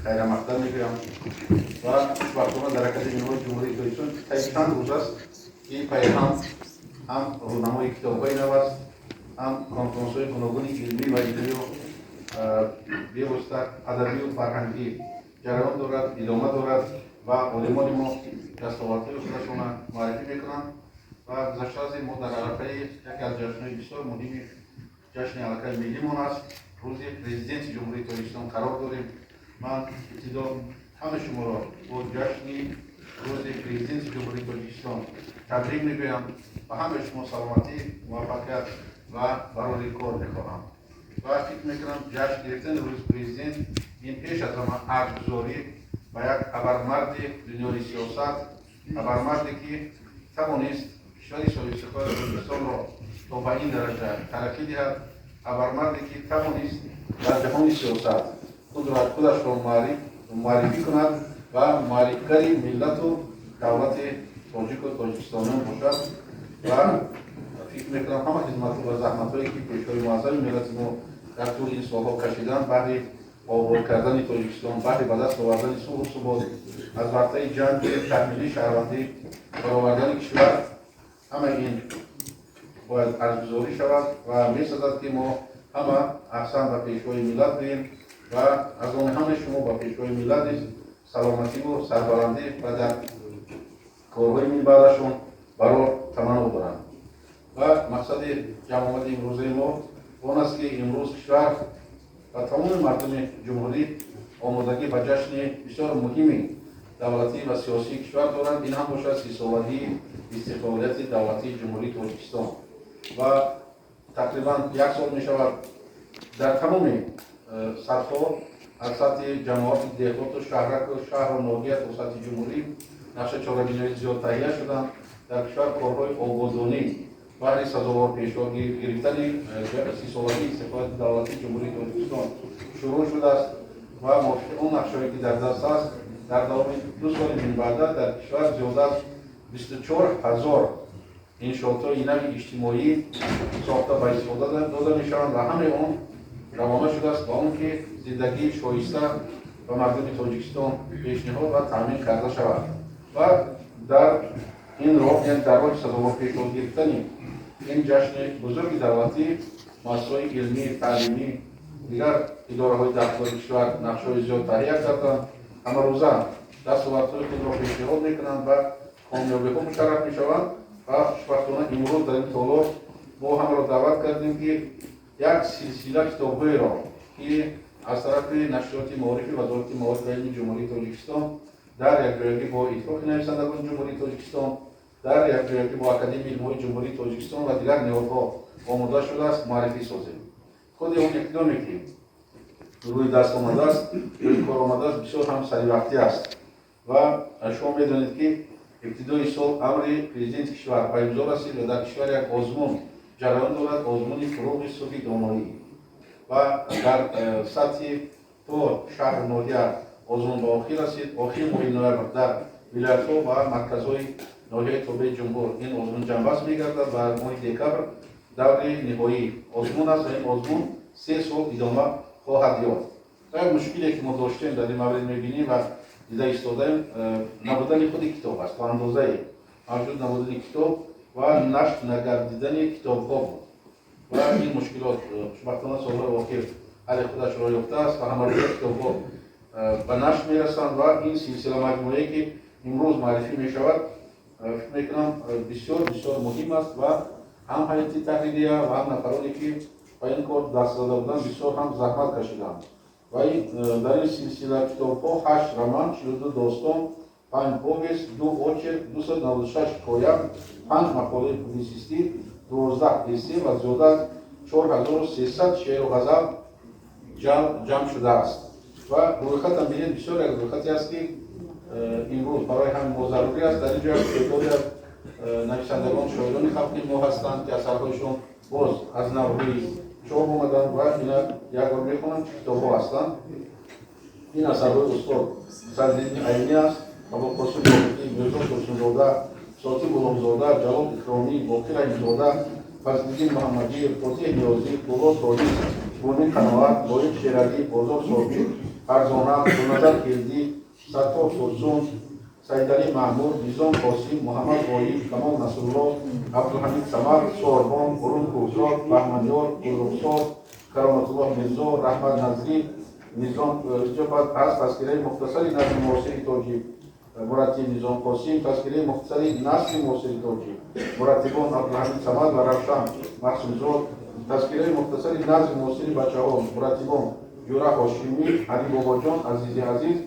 خیرمقدم میگویم و وقتما در اکادمی جمهوری تویتون چند روز است که پیام هم رونمای کتاب‌های نو است، هم کنفرانس‌های گوناگون علمی و علمی و بیشتر ادبی و فرهنگی جریان دارد، ادامه دارد و علمان ما دستاوردهای خودشان معرفی میکنند و گذشته از این ما در عرفه یکی از جشن‌های بسیار مهم جشن علاقه ملیمان است. روز پرزیدنت جمهوری تاجیکستان قرار داریم. من ابتدا همه شما را با جشن روز پرزیدنت جمهوری تاجیکستان تبریک میگویم و همه شما سلامتی، موفقیت و برای کار میخواهم و فکر میکنم جشن گرفتن روز پرزیدنت این پیش از همه عهدگذاری و یک ابرمرد دنیای سیاست، ابرمردی که توانست کشور شایستگاه تاجیکستان را تا به این درجه ترقی دهد، ابرمردی که توانست در جهان سیاست خودش را معرفی کند و معرفی ملت و دولت تاجیک و تاجیکستانیان باشد و فکر میکنم همه خدمت و زحمت هایی که پیشوای معظم ملت ما در طول این سالها کشیدن برای آباد کردن تاجیکستان، برای به دست آوردن صلح و ثبات، از ورطه جنگ تکمیلی شهروندی برآوردن کشور، همه این باید ارزش‌گذاری شود و می‌سازد که ما همه احسان به پیشوای ملت بیم و از آن همه شما با پیشوای ملت سلامتی و سربلندی و در کارهای من بعدشون برای تمنا دارند و مقصد جمع آمد امروزه ما آن است که امروز کشور و تمام مردم جمهوری آمادگی به جشن بسیار مهمی دولتی و سیاسی کشور دارند. این هم باشد 30 سالگی استقلالیت دولتی جمهوری تاجیکستان و تقریبا 1 سال می شود در تمام سطح‌ها از سطح جماعت دهات و شهر و ناحیه تا سطح جمهوری نقش چاره‌بینی زیاد تهیه شدند. در کشور کارهای آبادانی برای سزاوار پیشوا گرفتن 30 سالگی استقلال دولتی جمهوری تاجیکستان شروع شده است و موافق اون نقشه‌ای که در دست است در دوران 2 سال من بعد در کشور زیاده از 24,000 انشاءات نوع اجتماعی ساخته به استفاده داده میشوند و همه آن روانه شده است با اون که زندگی شایسته و مردم تاجیکستان پیشنهاد و تامین کرده شود و در این راه یعنی در راه سزاوار پیشوا گرفتن این جشن بزرگ دولتی مؤسسه‌های علمی، تعلیمی، دیگر اداره‌های داخلی کشور نقشه‌های زیاد تهیه کردند. همه روزه دستاوردهای خود را پیشنهاد میکنند و کامیابی‌ها مشرف میشوند و خوشبختانه امروز در این تالار ما همه را دعوت کردیم که یک سلسله کتاب‌های را که از طرف نشریات معارفی وزارت معارف علمی جمهوری تاجیکستان در یک جایگی با اتفاق نویسندگان جمهوری تاجیکستان در یک جایگی با اکادمی علمی جمهوری تاجیکستان و دیگر نهادها آماده شده است معرفی سازیم. خود اون اقدامی که روی دست آمده است، روی کار آمده است بسیار هم سریع وقتی است و شما می‌دانید که ابتدای سال امر پرزیدنت کشور به امضا رسید و در کشور یک آزمون جریان دارد، آزمون فروغ صبح دانایی و در سطح تو شهر ناحیه آزمون به آخر رسید. آخر ماه نوامبر در ولایت‌ها و مرکزهای ناحیه تابع جمهور این آزمون جنبش می‌گردد و ماه دکبر دور نهایی آزمون است و این آزمون 3 سال ادامه خواهد یافت. یک مشکلی که ما داشتیم در این مورد می‌بینیم و دیده ایستادیم نبودن خود کتاب است، تا اندازه موجود نبودن کتاب و نشر نگردیدن کتاب‌ها بود و این مشکلات خوشبختانه سال‌های اخیر حل خودش را یافته است و همه روز کتاب‌ها به نشر می‌رسند و این سلسله مجموعه‌ای که امروز معرفی می‌شود فکر می‌کنم بسیار بسیار مهم است و هم هیئت تحریریه و هم نفرانی که با این کار دست داده بودند بسیار هم زحمت کشیدند و در این سلسله کتاب‌ها 8 رمان، 42 داستان، 5 پویست، 2 اوچر، 296 حکایت، 5 مقاله پوبلیسیستی، 12 اسه و زیاده از 4300 شعر و غزل جمع شده است و رویخط هم بینید بسیار یک رویخطی است که امروز برای همین ما ضروری است. در اینجا تعدادی از نویسندگان شاعران خلقی ما هستند که اثرهایشان باز از نوعی چاپ اومدن و اینا یک بار میخونم که کتاب ها هستن. این اثرهای استاد صدرالدین عینی است، ابوالقاسم باقری، میرزا ترسونزاده، ساقی غلامزاده، جلال اکرامی، باقر رحیمزاده، فضلالدین محمدی، فاتح نیازی، طلال سالی، بونی قناعت، لایق شیرعلی، بازار صابری، ارزانه، بونظر کلدی، ستار سرسون، سیدعلی محمود، نیزام قاسم، محمد غایب، کمال نصرالله، عبدالحمید صمد، ساربان، قرون کوهزاد، بهمنیار، گلرخسار، کرامتالله میرزا، رحمت نظری، نظام جبهت از تذکره مختصری نسل معاصر تاجی مرتب نظام قاسم، تذکره مختصری نسل معاصر تاجی مرتبان عبدالحمید صمد و روشن محسوزاد، تذکره مختصری نسل معاصر بچه ها مرتبان جورا هاشمی، علی بابا جان عزیزی عزیز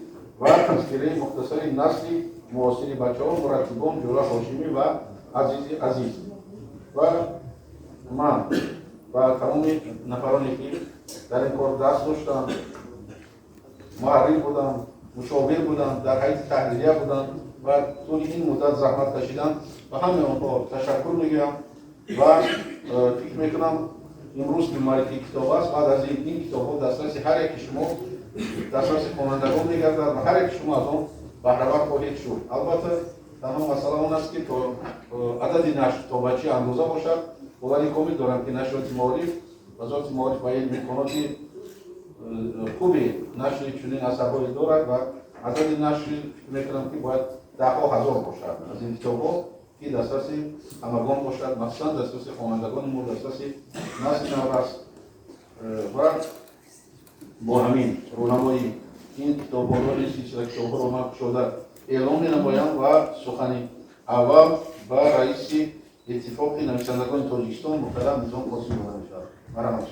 و تذکره مختصری نسل معاصر بچه ها مرتبان جورا هاشمی و عزیزی عزیز و من و تمام نفرانی که در این کار دست داشتن، محرر بودن، مشاور بودن، در حیث تحریریه بودن و طول این مدت زحمت کشیدن و همه آنها تشکر میگم و فکر میکنم امروز که معرفی کتاب است، بعد از این کتاب ها دسترس هر یک شما دسترس خوانندگان میگردد و هر یک شما از آن بهره‌ور خواهید شد. البته تنها مسئله آن است که تا عدد نشر تا به چه اندازه باشد، ولی امید دارم که نشریات معارف وزارت معارف و این امکانات خوبی نشر چنین اثرهایی دارد و عدد نشر میکنم که باید ده‌ها هزار باشد از این کتاب‌ها که دسترس همگان باشد، مثلا دسترس خوانندگان ما، دسترس نسل نو است و با همین رونمایی این کتاب‌ها را این سلسله کتاب‌ها را من شده اعلام نمایم و سخن اول و رئیس اتفاق نویسندگان تاجیکستان محترم نظام قاسم می‌شود. مرحبا.